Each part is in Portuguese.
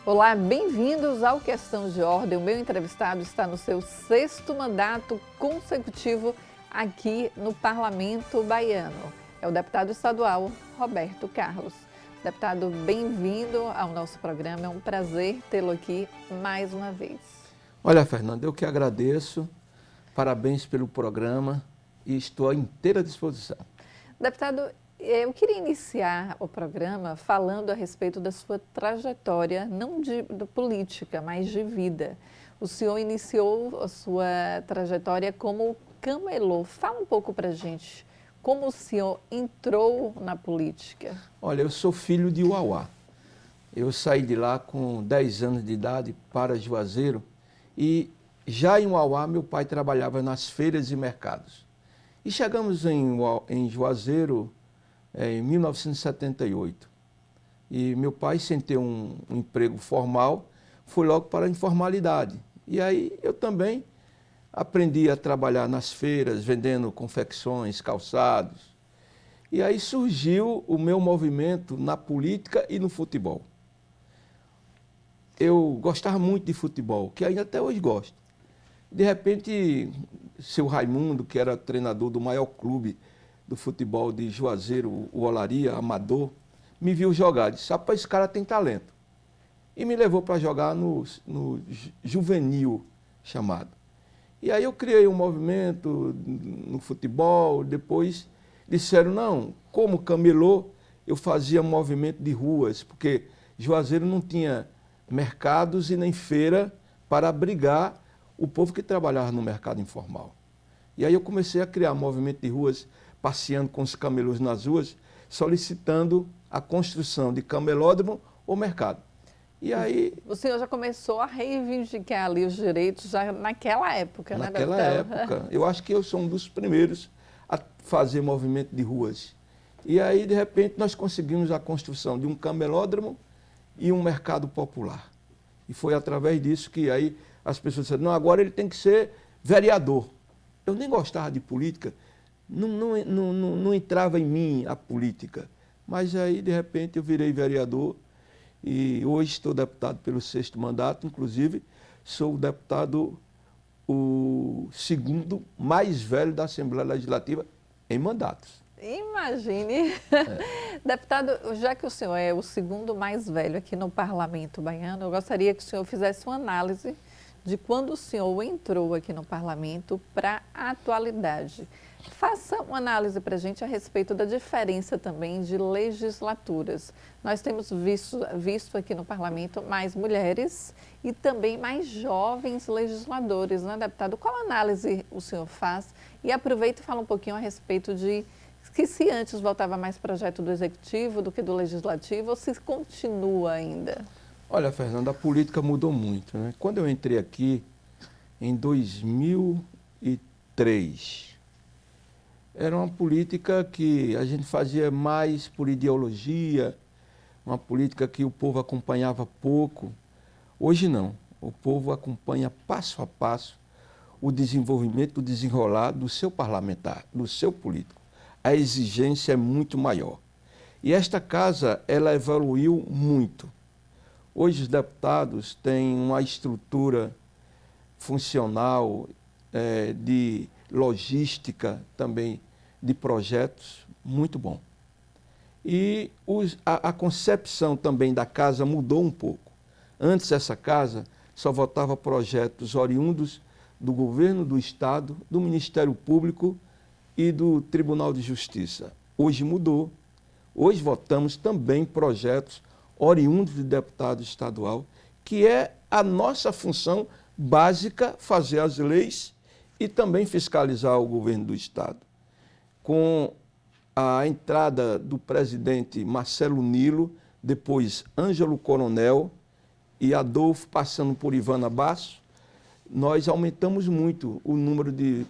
Olá, bem-vindos ao Questão de Ordem. O meu entrevistado está no seu 6º mandato consecutivo aqui no Parlamento Baiano. É o deputado estadual Roberto Carlos. Deputado, bem-vindo ao nosso programa. É um prazer tê-lo aqui mais uma vez. Olha, Fernanda, eu que agradeço. Parabéns pelo programa e estou à inteira disposição. Deputado, eu queria iniciar o programa falando a respeito da sua trajetória, não de política, mas de vida. O senhor iniciou a sua trajetória como camelô. Fala um pouco para a gente como o senhor entrou na política. Olha, eu sou filho de Uauá. Eu saí de lá com 10 anos de idade para Juazeiro e já em Uauá meu pai trabalhava nas feiras e mercados. E chegamos em Juazeiro em 1978. E meu pai, sem ter um emprego formal, foi logo para a informalidade. E aí eu também aprendi a trabalhar nas feiras, vendendo confecções, calçados. E aí surgiu o meu movimento na política e no futebol. Eu gostava muito de futebol, que ainda até hoje gosto. De repente, seu Raimundo, que era treinador do maior clube do futebol de Juazeiro, o Olaria, amador, me viu jogar. Disse, rapaz, esse cara tem talento. E me levou para jogar no juvenil chamado. E aí eu criei um movimento no futebol, depois disseram, não, como camelô, eu fazia movimento de ruas, porque Juazeiro não tinha mercados e nem feira para abrigar o povo que trabalhava no mercado informal. E aí eu comecei a criar movimento de ruas, passeando com os camelôs nas ruas, solicitando a construção de camelódromo ou mercado. E aí... O senhor já começou a reivindicar ali os direitos já naquela época, né, naquela época. Eu acho que eu sou um dos primeiros a fazer movimento de ruas. E aí, de repente, nós conseguimos a construção de um camelódromo e um mercado popular. E foi através disso que aí as pessoas disseram, não, agora ele tem que ser vereador. Eu nem gostava de política, não entrava em mim a política. Mas aí, de repente, eu virei vereador e hoje estou deputado pelo 6º mandato, inclusive sou o deputado o 2º mais velho da Assembleia Legislativa em mandatos. Imagine. Deputado, já que o senhor é o 2º mais velho aqui no Parlamento Baiano, eu gostaria que o senhor fizesse uma análise de quando o senhor entrou aqui no Parlamento para a atualidade. Faça uma análise para a gente a respeito da diferença também de legislaturas. Nós temos visto aqui no Parlamento mais mulheres e também mais jovens legisladores, né, deputado? Qual análise o senhor faz? E aproveita e fala um pouquinho a respeito de que se antes votava mais projeto do Executivo do que do Legislativo ou se continua ainda? Olha, Fernanda, a política mudou muito, né? Quando eu entrei aqui em 2003, era uma política que a gente fazia mais por ideologia, uma política que o povo acompanhava pouco. Hoje não, o povo acompanha passo a passo o desenvolvimento, o desenrolar do seu parlamentar, do seu político. A exigência é muito maior. E esta casa, ela evoluiu muito. Hoje os deputados têm uma estrutura funcional, de logística também, de projetos, muito bom. E a concepção também da casa mudou um pouco. Antes essa casa só votava projetos oriundos do governo do Estado, do Ministério Público e do Tribunal de Justiça. Hoje mudou. Hoje votamos também projetos oriundos de deputado estadual, que é a nossa função básica, fazer as leis e também fiscalizar o governo do Estado. Com a entrada do presidente Marcelo Nilo, depois Ângelo Coronel e Adolfo, passando por Ivana Basso, nós aumentamos muito o número de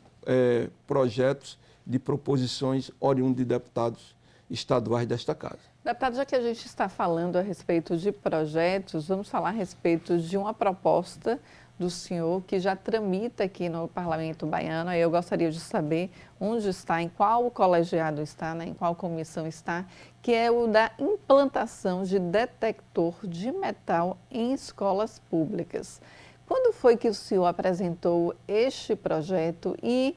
projetos, de proposições oriundas de deputados estaduais desta casa. Deputado, já que a gente está falando a respeito de projetos, vamos falar a respeito de uma proposta do senhor, que já tramita aqui no Parlamento Baiano. Eu gostaria de saber onde está, em qual colegiado está, né, em qual comissão está, que é o da implantação de detector de metal em escolas públicas. Quando foi que o senhor apresentou este projeto e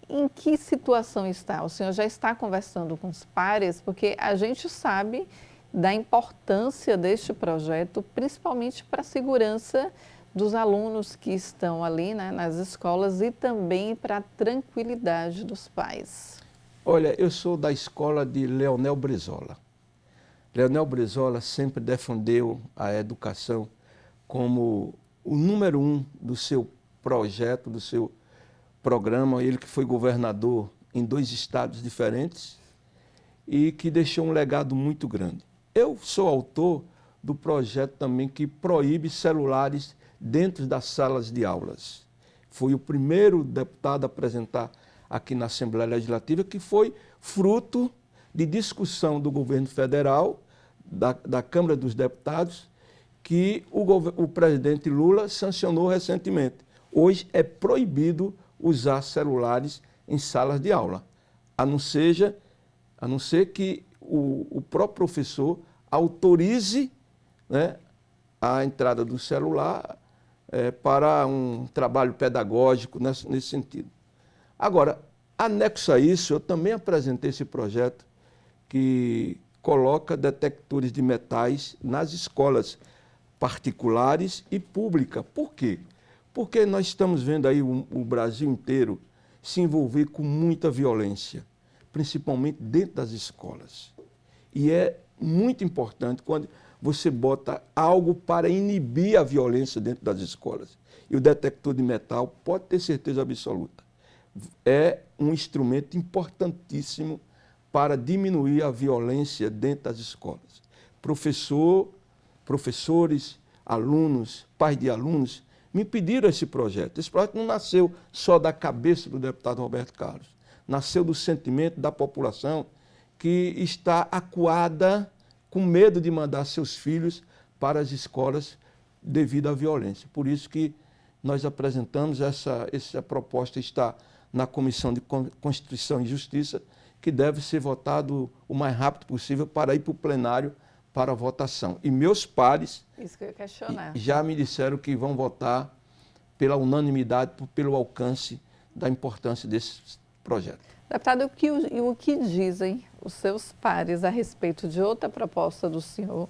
em que situação está? O senhor já está conversando com os pares, porque a gente sabe da importância deste projeto, principalmente para a segurança dos alunos que estão ali, né, nas escolas e também para a tranquilidade dos pais. Olha, eu sou da escola de Leonel Brizola. Leonel Brizola sempre defendeu a educação como o número 1 do seu projeto, do seu programa. Ele que foi governador em 2 estados diferentes e que deixou um legado muito grande. Eu sou autor do projeto também que proíbe celulares dentro das salas de aulas. Fui o primeiro deputado a apresentar aqui na Assembleia Legislativa, que foi fruto de discussão do governo federal, da Câmara dos Deputados, que o presidente Lula sancionou recentemente. Hoje é proibido usar celulares em salas de aula, a não ser que o próprio professor autorize, né, a entrada do celular para um trabalho pedagógico nesse sentido. Agora, anexo a isso, eu também apresentei esse projeto que coloca detectores de metais nas escolas particulares e públicas. Por quê? Porque nós estamos vendo aí o Brasil inteiro se envolver com muita violência, principalmente dentro das escolas. E é muito importante quando você bota algo para inibir a violência dentro das escolas. E o detector de metal, pode ter certeza absoluta, é um instrumento importantíssimo para diminuir a violência dentro das escolas. Professores, alunos, pais de alunos, me pediram esse projeto. Esse projeto não nasceu só da cabeça do deputado Roberto Carlos, nasceu do sentimento da população que está acuada, com medo de mandar seus filhos para as escolas devido à violência. Por isso que nós apresentamos essa proposta, está na Comissão de Constituição e Justiça, que deve ser votado o mais rápido possível para ir para o plenário para a votação. E meus pares Isso que eu ia questionar. Já me disseram que vão votar pela unanimidade, pelo alcance da importância desse projeto. Deputado, o que dizem os seus pares a respeito de outra proposta do senhor,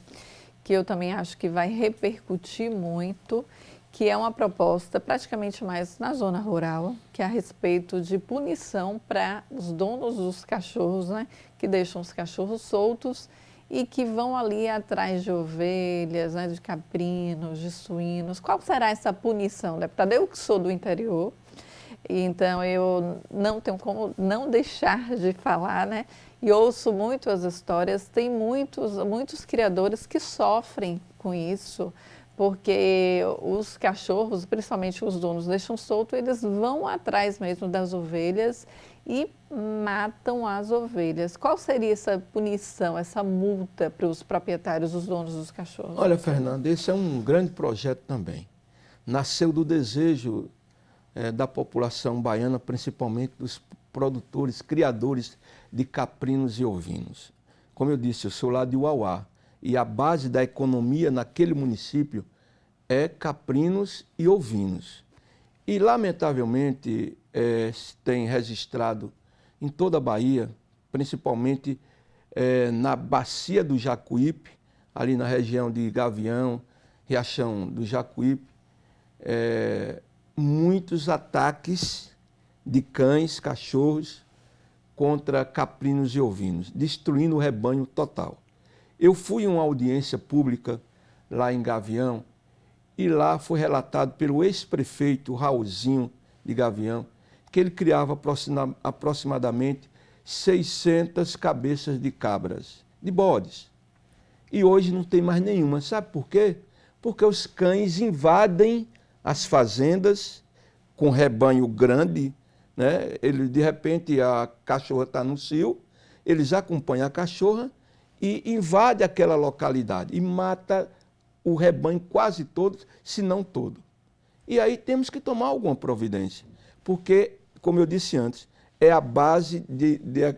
que eu também acho que vai repercutir muito, que é uma proposta praticamente mais na zona rural, que é a respeito de punição para os donos dos cachorros, né, que deixam os cachorros soltos e que vão ali atrás de ovelhas, né, de caprinos, de suínos. Qual será essa punição, deputado? Eu que sou do interior, então eu não tenho como não deixar de falar, né? E ouço muito as histórias, tem muitos criadores que sofrem com isso, porque os cachorros, principalmente os donos, deixam solto, eles vão atrás mesmo das ovelhas e matam as ovelhas. Qual seria essa punição, essa multa para os proprietários, os donos dos cachorros? Olha, Fernanda, esse é um grande projeto também. Nasceu do desejo da população baiana, principalmente dos produtores, criadores de caprinos e ovinos. Como eu disse, eu sou lá de Uauá e a base da economia naquele município é caprinos e ovinos. E, lamentavelmente, tem registrado em toda a Bahia, principalmente na bacia do Jacuípe, ali na região de Gavião, Riachão do Jacuípe, muitos ataques de cães, cachorros, contra caprinos e ovinos, destruindo o rebanho total. Eu fui em uma audiência pública lá em Gavião e lá foi relatado pelo ex-prefeito Raulzinho de Gavião que ele criava aproximadamente 600 cabeças de cabras, de bodes. E hoje não tem mais nenhuma. Sabe por quê? Porque os cães invadem as fazendas com rebanho grande, né? Ele, de repente a cachorra está no cio, eles acompanham a cachorra e invadem aquela localidade e mata o rebanho quase todo, se não todo. E aí temos que tomar alguma providência, porque, como eu disse antes, é a base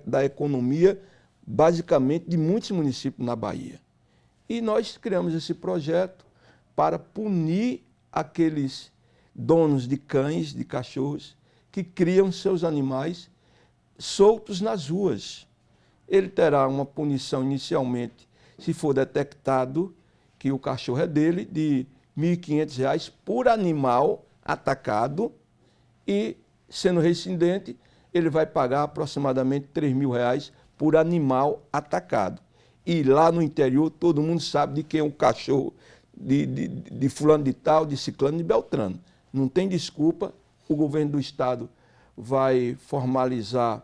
da economia, basicamente, de muitos municípios na Bahia. E nós criamos esse projeto para punir aqueles donos de cães, de cachorros, que criam seus animais soltos nas ruas. Ele terá uma punição inicialmente, se for detectado que o cachorro é dele, de R$ 1.500 por animal atacado, e, sendo reincidente, ele vai pagar aproximadamente R$ 3.000 por animal atacado. E lá no interior, todo mundo sabe de quem é o cachorro de fulano de tal, de ciclano, de beltrano. Não tem desculpa, o governo do estado vai formalizar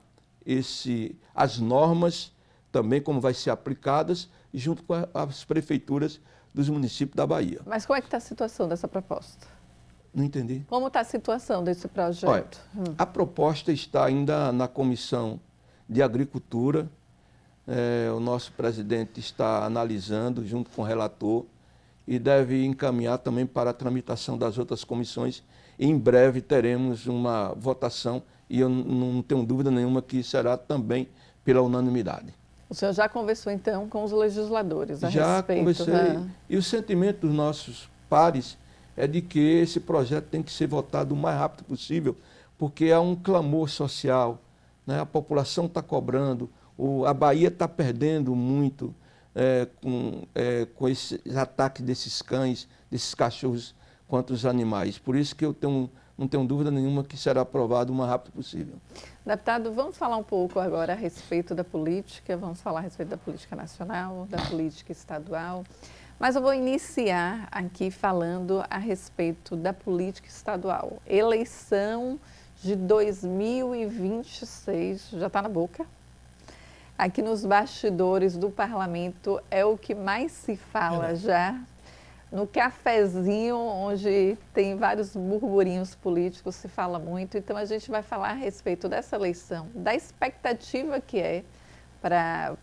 as normas, também como vai ser aplicadas, junto com as prefeituras dos municípios da Bahia. Mas como é que está a situação dessa proposta? Não entendi. Como está a situação desse projeto? Olha, a proposta está ainda na Comissão de Agricultura. O nosso presidente está analisando junto com o relator e deve encaminhar também para a tramitação das outras comissões. Em breve teremos uma votação e eu não tenho dúvida nenhuma que será também pela unanimidade. O senhor já conversou, então, com os legisladores a respeito? Já conversei. E o sentimento dos nossos pares é de que esse projeto tem que ser votado o mais rápido possível, porque há um clamor social, né? A população está cobrando, a Bahia está perdendo muito com esses ataques desses cães, desses cachorros contra os animais. Por isso que eu não tenho dúvida nenhuma que será aprovado o mais rápido possível. Deputado, vamos falar um pouco agora a respeito da política, vamos falar a respeito da política nacional, da política estadual. Mas eu vou iniciar aqui falando a respeito da política estadual. Eleição de 2026, já está na boca. Aqui nos bastidores do parlamento é o que mais se fala já. No cafezinho, onde tem vários burburinhos políticos, se fala muito. Então, a gente vai falar a respeito dessa eleição, da expectativa que é para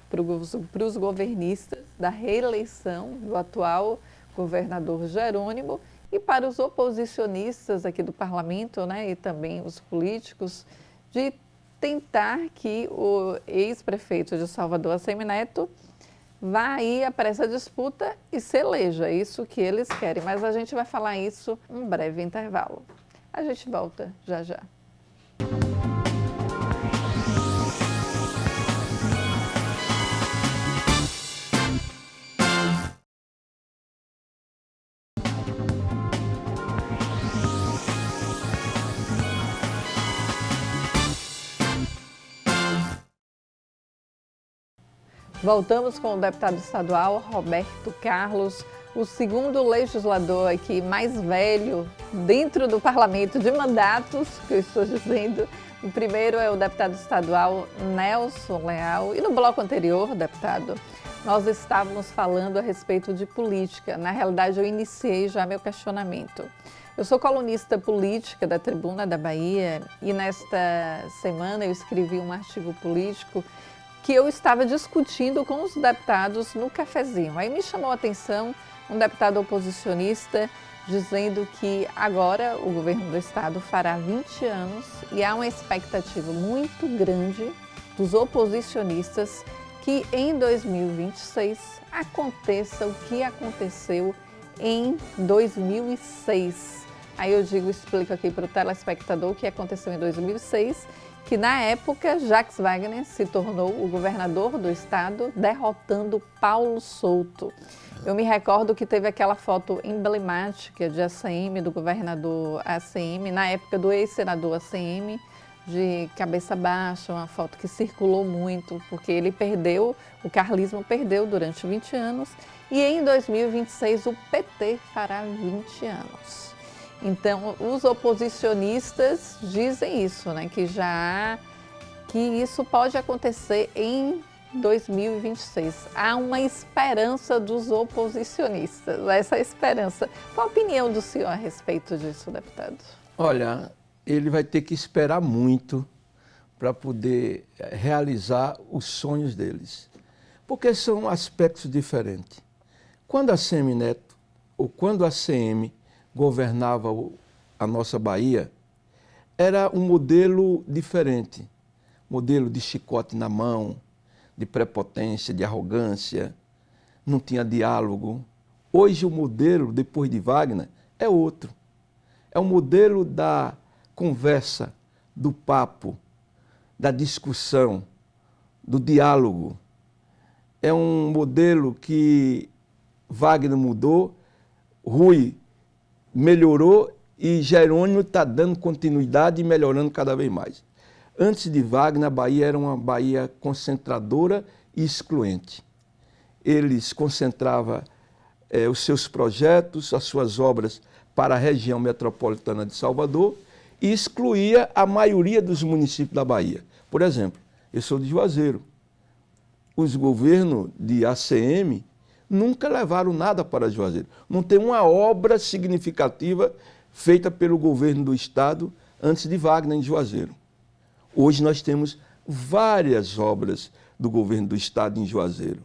os governistas, da reeleição do atual governador Jerônimo, e para os oposicionistas aqui do parlamento, né, e também os políticos, de tentar que o ex-prefeito de Salvador, Assemineto, vá aí para essa disputa e se eleja. É isso que eles querem. Mas a gente vai falar isso em um breve intervalo. A gente volta já já. Voltamos com o deputado estadual Roberto Carlos, o segundo legislador aqui mais velho dentro do parlamento de mandatos, que eu estou dizendo. O primeiro é o deputado estadual Nelson Leal. E no bloco anterior, deputado, nós estávamos falando a respeito de política. Na realidade, eu iniciei já meu questionamento. Eu sou colunista política da Tribuna da Bahia e nesta semana eu escrevi um artigo político que eu estava discutindo com os deputados no cafezinho. Aí me chamou a atenção um deputado oposicionista dizendo que agora o governo do estado fará 20 anos e há uma expectativa muito grande dos oposicionistas que em 2026 aconteça o que aconteceu em 2006. Aí eu explico aqui para o telespectador o que aconteceu em 2006, que na época Jacques Wagner se tornou o governador do estado, derrotando Paulo Souto. Eu me recordo que teve aquela foto emblemática de ACM, do governador ACM, na época do ex-senador ACM, de cabeça baixa, uma foto que circulou muito, porque ele perdeu, o carlismo perdeu durante 20 anos, e em 2026 o PT fará 20 anos. Então, os oposicionistas dizem isso, né, que isso pode acontecer em 2026. Há uma esperança dos oposicionistas, essa esperança. Qual a opinião do senhor a respeito disso, deputado? Olha, ele vai ter que esperar muito para poder realizar os sonhos deles, porque são aspectos diferentes. Quando a Assemineto, ou quando a ACM governava a nossa Bahia, era um modelo diferente. Modelo de chicote na mão, de prepotência, de arrogância, não tinha diálogo. Hoje o modelo, depois de Wagner, é outro. É o modelo da conversa, do papo, da discussão, do diálogo. É um modelo que Wagner mudou, Rui melhorou e Jerônimo está dando continuidade e melhorando cada vez mais. Antes de Wagner, a Bahia era uma Bahia concentradora e excluente. Eles concentravam os seus projetos, as suas obras para a região metropolitana de Salvador e excluía a maioria dos municípios da Bahia. Por exemplo, eu sou de Juazeiro. Os governos de ACM nunca levaram nada para Juazeiro. Não tem uma obra significativa feita pelo governo do Estado antes de Wagner em Juazeiro. Hoje nós temos várias obras do governo do Estado em Juazeiro.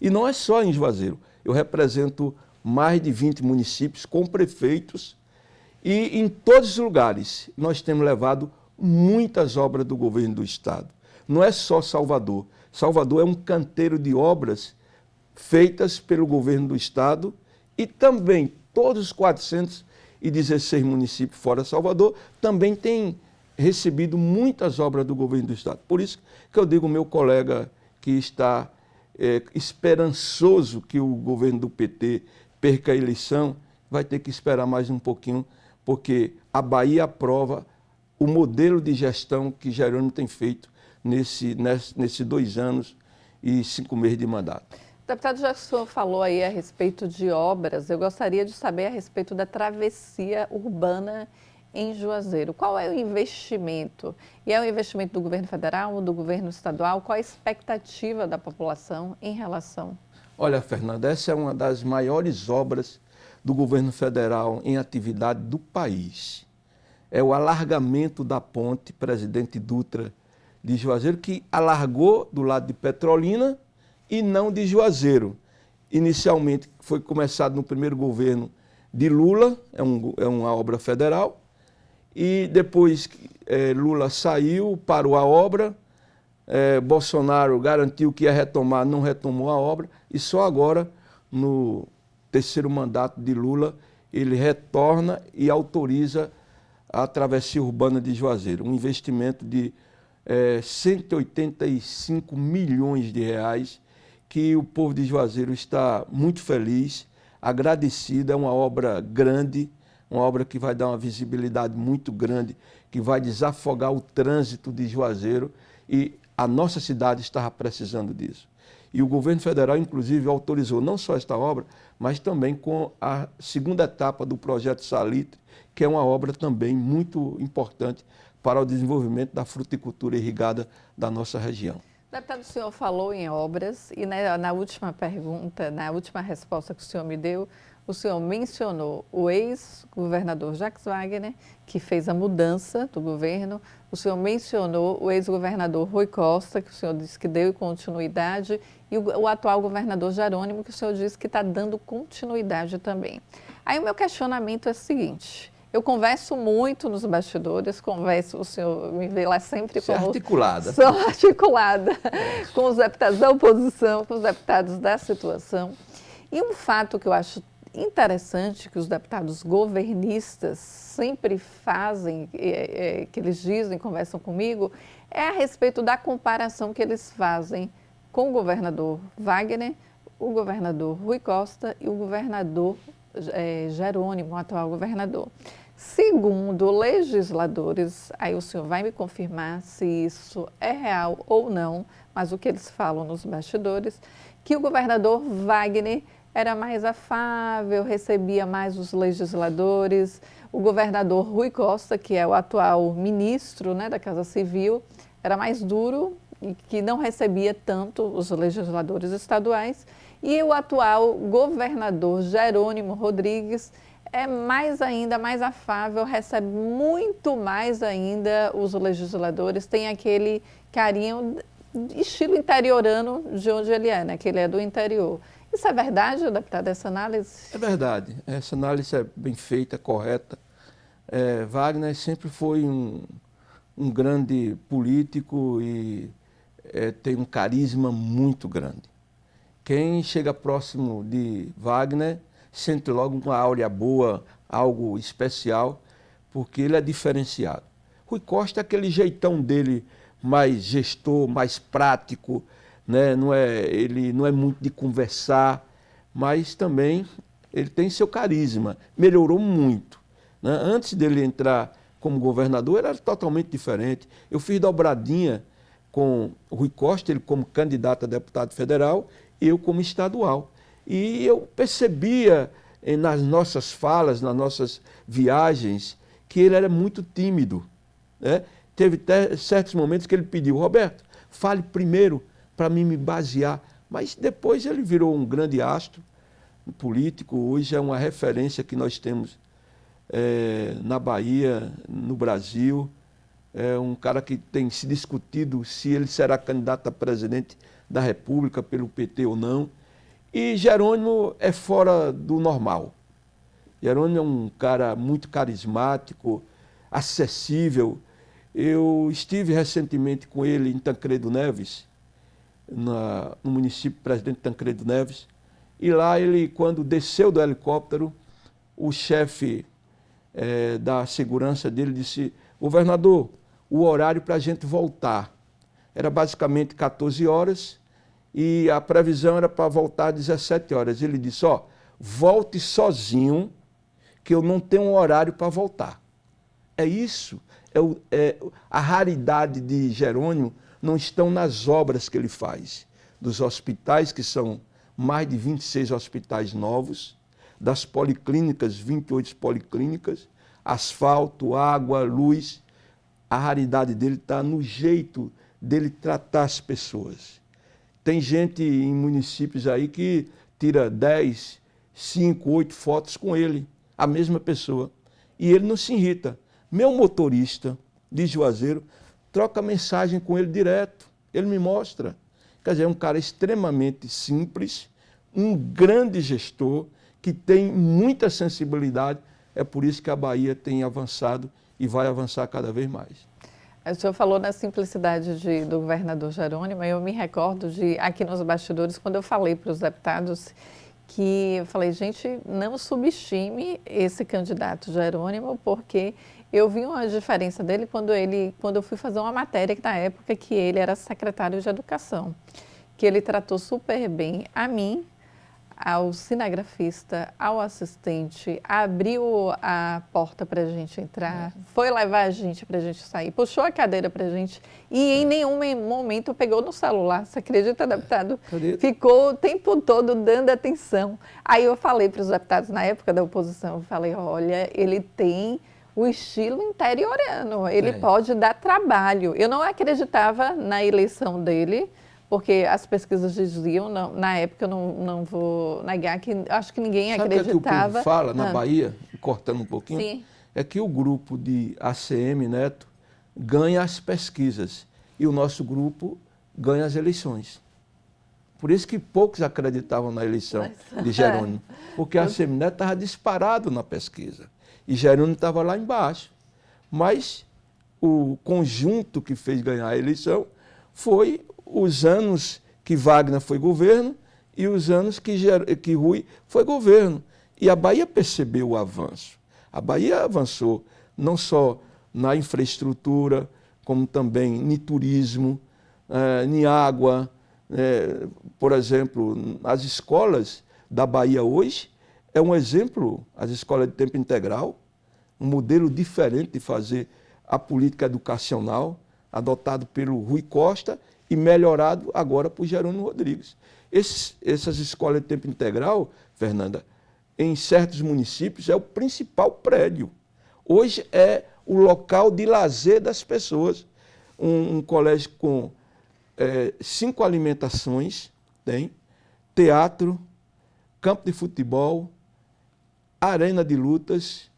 E não é só em Juazeiro. Eu represento mais de 20 municípios com prefeitos e em todos os lugares nós temos levado muitas obras do governo do Estado. Não é só Salvador. Salvador é um canteiro de obras feitas pelo governo do Estado e também todos os 416 municípios fora Salvador também têm recebido muitas obras do governo do Estado. Por isso que eu digo ao meu colega que está esperançoso que o governo do PT perca a eleição, vai ter que esperar mais um pouquinho, porque a Bahia aprova o modelo de gestão que Jerônimo tem feito nesses 2 anos e 5 meses de mandato. Deputado, já que o senhor falou aí a respeito de obras, eu gostaria de saber a respeito da travessia urbana em Juazeiro. Qual é o investimento? E é o investimento do governo federal ou do governo estadual? Qual a expectativa da população em relação? Olha, Fernanda, essa é uma das maiores obras do governo federal em atividade do país. É o alargamento da ponte Presidente Dutra de Juazeiro, que alargou do lado de Petrolina e não de Juazeiro. Inicialmente foi começado no primeiro governo de Lula, é uma obra federal, e depois Lula saiu, parou a obra, Bolsonaro garantiu que ia retomar, não retomou a obra, e só agora, no 3º mandato de Lula, ele retorna e autoriza a travessia urbana de Juazeiro, um investimento de 185 milhões de reais, que o povo de Juazeiro está muito feliz, agradecido. É uma obra grande, uma obra que vai dar uma visibilidade muito grande, que vai desafogar o trânsito de Juazeiro, e a nossa cidade estava precisando disso. E o governo federal, inclusive, autorizou não só esta obra, mas também com a 2ª etapa do projeto Salitre, que é uma obra também muito importante para o desenvolvimento da fruticultura irrigada da nossa região. Deputado, o senhor falou em obras e na última pergunta, na última resposta que o senhor me deu, o senhor mencionou o ex-governador Jacques Wagner, que fez a mudança do governo. O senhor mencionou o ex-governador Rui Costa, que o senhor disse que deu continuidade, e o atual governador Jerônimo, que o senhor disse que está dando continuidade também. Aí o meu questionamento é o seguinte: eu converso muito nos bastidores, o senhor me vê lá sempre como... articulada. Sou articulada com os deputados da oposição, com os deputados da situação. E um fato que eu acho interessante, que os deputados governistas sempre fazem, que eles dizem, conversam comigo, é a respeito da comparação que eles fazem com o governador Wagner, o governador Rui Costa e o governador Jerônimo, o atual governador. Segundo legisladores, aí o senhor vai me confirmar se isso é real ou não, mas o que eles falam nos bastidores, que o governador Wagner era mais afável, recebia mais os legisladores. O governador Rui Costa, que é o atual ministro, né, da Casa Civil, era mais duro e que não recebia tanto os legisladores estaduais. E o atual governador Jerônimo Rodrigues é mais ainda, mais afável, recebe muito mais ainda os legisladores, tem aquele carinho, estilo interiorano de onde ele é, né? Que ele é do interior. Isso é verdade, deputado, essa análise? É verdade. Essa análise é bem feita, correta. Wagner sempre foi um grande político e tem um carisma muito grande. Quem chega próximo de Wagner sente logo uma áurea boa, algo especial, porque ele é diferenciado. Rui Costa é aquele jeitão dele mais gestor, mais prático, né? Ele não é muito de conversar, mas também ele tem seu carisma, melhorou muito, né? Antes dele entrar como governador, era totalmente diferente. Eu fiz dobradinha com o Rui Costa, ele como candidato a deputado federal, e eu como estadual. E eu percebia nas nossas falas, nas nossas viagens, que ele era muito tímido, né? Teve até certos momentos que ele pediu: Roberto, fale primeiro para mim me basear. Mas depois ele virou um grande astro político, hoje é uma referência que nós temos na Bahia, no Brasil. É um cara que tem se discutido se ele será candidato a presidente da República pelo PT ou não. E Jerônimo é fora do normal. Jerônimo é um cara muito carismático, acessível. Eu estive recentemente com ele em Tancredo Neves, no município Presidente Tancredo Neves, e lá ele, quando desceu do helicóptero, o chefe da segurança dele disse: governador, o horário para a gente voltar. Era basicamente 14 horas e a previsão era para voltar às 17 horas. Ele disse: ó, volte sozinho, que eu não tenho um horário para voltar. É isso. A raridade de Jerônimo não estão nas obras que ele faz, dos hospitais, que são mais de 26 hospitais novos, das policlínicas, 28 policlínicas, asfalto, água, luz. A raridade dele está no jeito dele tratar as pessoas. Tem gente em municípios aí que tira 10, 5, 8 fotos com ele, a mesma pessoa, e ele não se irrita. Meu motorista de Juazeiro troca mensagem com ele direto, ele me mostra. Quer dizer, é um cara extremamente simples, um grande gestor, que tem muita sensibilidade. É por isso que a Bahia tem avançado e vai avançar cada vez mais. O senhor falou na simplicidade do governador Jerônimo. Eu me recordo aqui nos bastidores, quando eu falei para os deputados, que eu falei: gente, não subestime esse candidato Jerônimo, porque eu vi uma diferença dele quando eu fui fazer uma matéria, que na época que ele era secretário de Educação, que ele tratou super bem a mim, ao cinegrafista, ao assistente, abriu a porta para a gente entrar, foi levar a gente para a gente sair, puxou a cadeira para a gente e em nenhum momento pegou no celular. Você acredita, deputado? Ficou o tempo todo dando atenção. Aí eu falei para os deputados na época da oposição, eu falei: olha, ele tem o estilo interiorano, ele pode dar trabalho. Eu não acreditava na eleição dele, porque as pesquisas diziam, na época, eu não vou negar, que acho que ninguém acreditava. Sabe o que o povo fala na Bahia, cortando um pouquinho? Sim. É que o grupo de ACM Neto ganha as pesquisas e o nosso grupo ganha as eleições. Por isso que poucos acreditavam na eleição de Jerônimo, porque a ACM Neto estava disparado na pesquisa e Jerônimo estava lá embaixo. Mas o conjunto que fez ganhar a eleição foi os anos que Wagner foi governo e os anos que Rui foi governo. E a Bahia percebeu o avanço. A Bahia avançou não só na infraestrutura, como também em turismo, em água. Por exemplo, as escolas da Bahia hoje é um exemplo, as escolas de tempo integral, um modelo diferente de fazer a política educacional, adotado pelo Rui Costa e melhorado agora por Jerônimo Rodrigues. Essas escolas de tempo integral, Fernanda, em certos municípios é o principal prédio. Hoje é o local de lazer das pessoas. Um colégio com 5 alimentações, tem teatro, campo de futebol, arena de lutas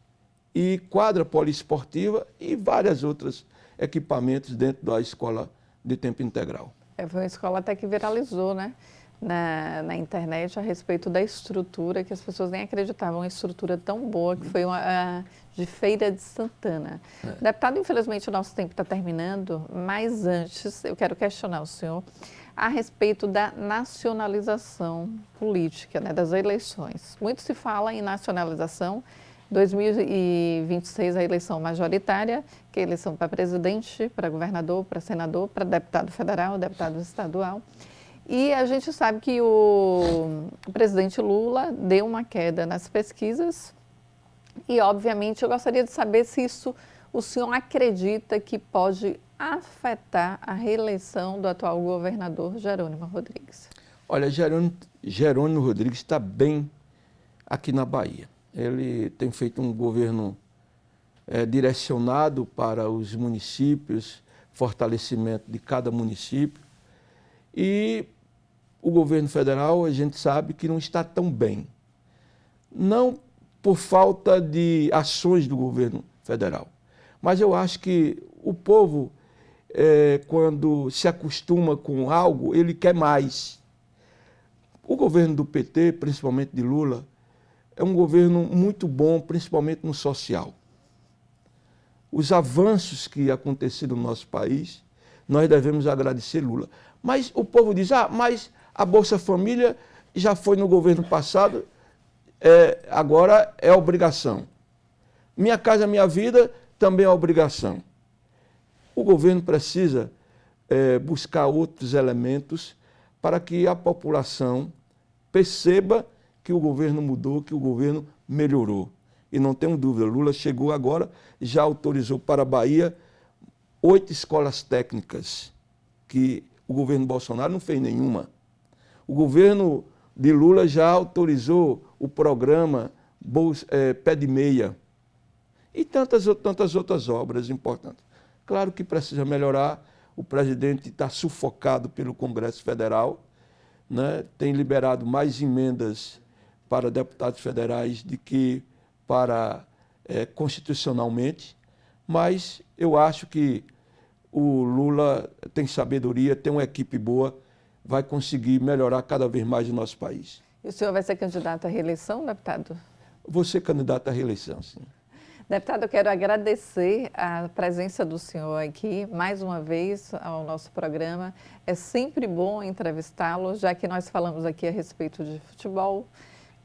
e quadra poliesportiva e vários outros equipamentos dentro da escola de tempo integral. Foi uma escola até que viralizou, né? na internet a respeito da estrutura, que as pessoas nem acreditavam, uma estrutura tão boa, que foi a de Feira de Santana. Deputado, infelizmente o nosso tempo está terminando, mas antes eu quero questionar o senhor a respeito da nacionalização política, né, das eleições. Muito se fala em nacionalização. 2026 a eleição majoritária, que é a eleição para presidente, para governador, para senador, para deputado federal, deputado estadual. E a gente sabe que o presidente Lula deu uma queda nas pesquisas e, obviamente, eu gostaria de saber se isso o senhor acredita que pode afetar a reeleição do atual governador Jerônimo Rodrigues. Olha, Jerônimo Rodrigues está bem aqui na Bahia. Ele tem feito um governo direcionado para os municípios, fortalecimento de cada município. E o governo federal, a gente sabe que não está tão bem. Não por falta de ações do governo federal, mas eu acho que o povo, quando se acostuma com algo, ele quer mais. O governo do PT, principalmente de Lula, é um governo muito bom, principalmente no social. Os avanços que aconteceram no nosso país, nós devemos agradecer Lula. Mas o povo diz, mas a Bolsa Família já foi no governo passado, agora é obrigação. Minha Casa Minha Vida também é obrigação. O governo precisa buscar outros elementos para que a população perceba que o governo mudou, que o governo melhorou. E não tenho dúvida, Lula chegou agora, já autorizou para a Bahia 8 escolas técnicas, que o governo Bolsonaro não fez nenhuma. O governo de Lula já autorizou o programa Pé de Meia e tantas outras obras importantes. Claro que precisa melhorar, o presidente está sufocado pelo Congresso Federal, né? Tem liberado mais emendas para deputados federais do que para constitucionalmente, mas eu acho que o Lula tem sabedoria, tem uma equipe boa, vai conseguir melhorar cada vez mais o nosso país. E o senhor vai ser candidato à reeleição, deputado? Vou ser candidato à reeleição, sim. Deputado, eu quero agradecer a presença do senhor aqui, mais uma vez, ao nosso programa. É sempre bom entrevistá-lo, já que nós falamos aqui a respeito de futebol,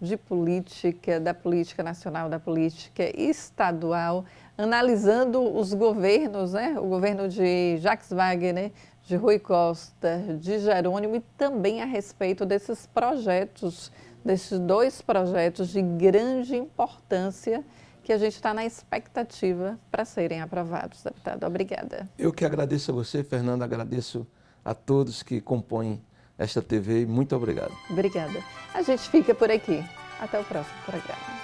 de política, da política nacional, da política estadual, analisando os governos, né? O governo de Jacques Wagner, de Rui Costa, de Jerônimo, e também a respeito desses projetos, desses 2 projetos de grande importância que a gente está na expectativa para serem aprovados, deputado. Obrigada. Eu que agradeço a você, Fernanda, agradeço a todos que compõem esta TV. Muito obrigado. Obrigada. A gente fica por aqui. Até o próximo programa.